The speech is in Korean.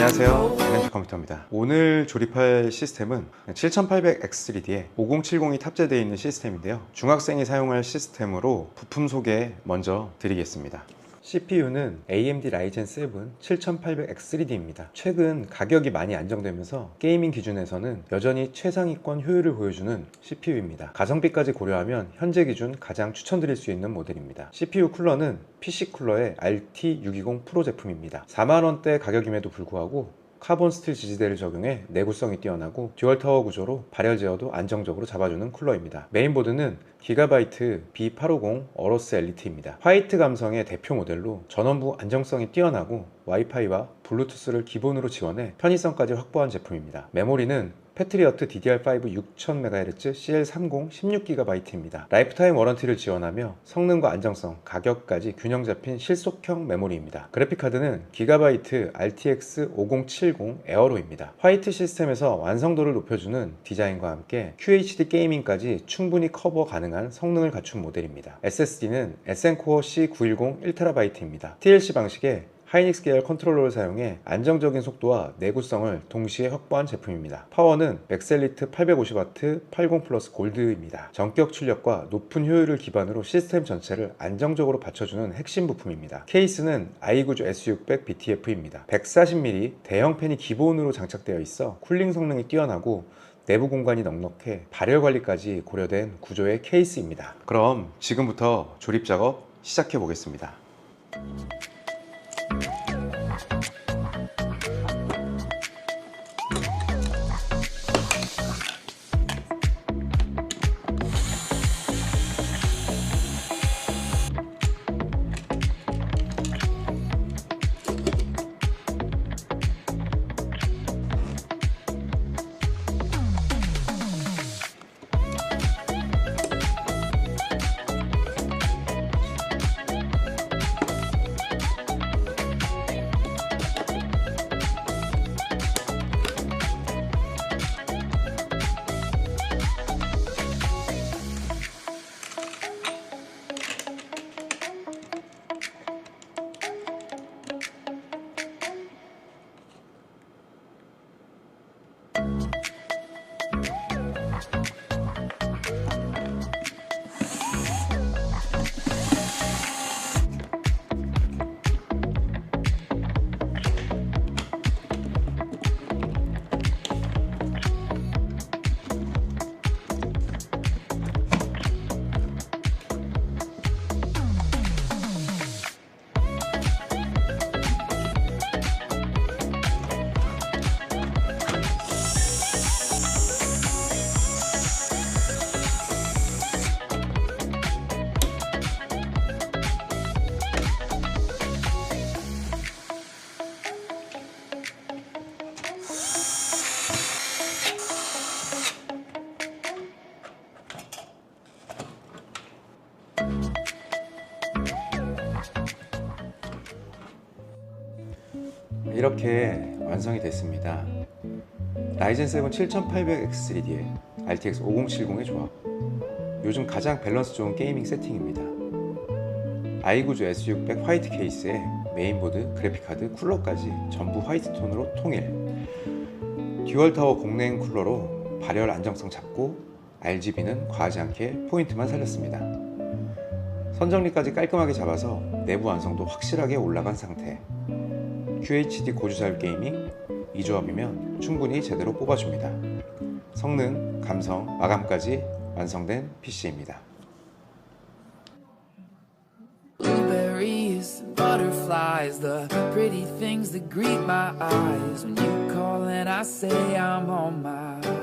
안녕하세요, NMT 컴퓨터입니다. 오늘 조립할 시스템은 7800X3D에 5070이 탑재되어 있는 시스템인데요. 중학생이 사용할 시스템으로 부품 소개 먼저 드리겠습니다. CPU는 AMD Ryzen 7 7800X3D입니다. 최근 가격이 많이 안정되면서 게이밍 기준에서는 여전히 최상위권 효율을 보여주는 CPU입니다. 가성비까지 고려하면 현재 기준 가장 추천드릴 수 있는 모델입니다. CPU 쿨러는 PC 쿨러의 RT620 프로 제품입니다. 4만원대 가격임에도 불구하고 카본 스틸 지지대를 적용해 내구성이 뛰어나고 듀얼 타워 구조로 발열 제어도 안정적으로 잡아주는 쿨러입니다. 메인보드는 기가바이트 B850 어로스 엘리트입니다. 화이트 감성의 대표 모델로 전원부 안정성이 뛰어나고 와이파이와 블루투스를 기본으로 지원해 편의성까지 확보한 제품입니다. 메모리는 패트리어트 DDR5 6000MHz CL30 16GB입니다. 라이프타임 워런티를 지원하며 성능과 안정성, 가격까지 균형 잡힌 실속형 메모리입니다. 그래픽카드는 기가바이트 RTX 5070 에어로입니다. 화이트 시스템에서 완성도를 높여주는 디자인과 함께 QHD 게이밍까지 충분히 커버 가능한 성능을 갖춘 모델입니다. SSD는 SN코어 C910 1TB입니다. TLC 방식의 하이닉스 계열 컨트롤러를 사용해 안정적인 속도와 내구성을 동시에 확보한 제품입니다. 파워는 맥셀리트 850W 80 플러스 골드입니다. 전격 출력과 높은 효율을 기반으로 시스템 전체를 안정적으로 받쳐주는 핵심 부품입니다. 케이스는 i9주 S600 BTF입니다. 140mm 대형 팬이 기본으로 장착되어 있어 쿨링 성능이 뛰어나고 내부 공간이 넉넉해 발열 관리까지 고려된 구조의 케이스입니다. 그럼 지금부터 조립 작업 시작해 보겠습니다. 이렇게 완성이 됐습니다. 라이젠 7 7800X3D에 RTX 5070의 조합, 요즘 가장 밸런스 좋은 게이밍 세팅입니다. i9주 S600 화이트 케이스에 메인보드, 그래픽카드, 쿨러까지 전부 화이트 톤으로 통일, 듀얼 타워 공랭 쿨러로 발열 안정성 잡고 RGB는 과하지 않게 포인트만 살렸습니다. 선정리까지 깔끔하게 잡아서 내부 완성도 확실하게 올라간 상태. QHD 고주사율 게이밍, 이 조합이면 충분히 제대로 뽑아줍니다. 성능, 감성, 마감까지 완성된 PC입니다. Blueberries, butterflies, the pretty things that greet my eyes when you call and I say I'm on my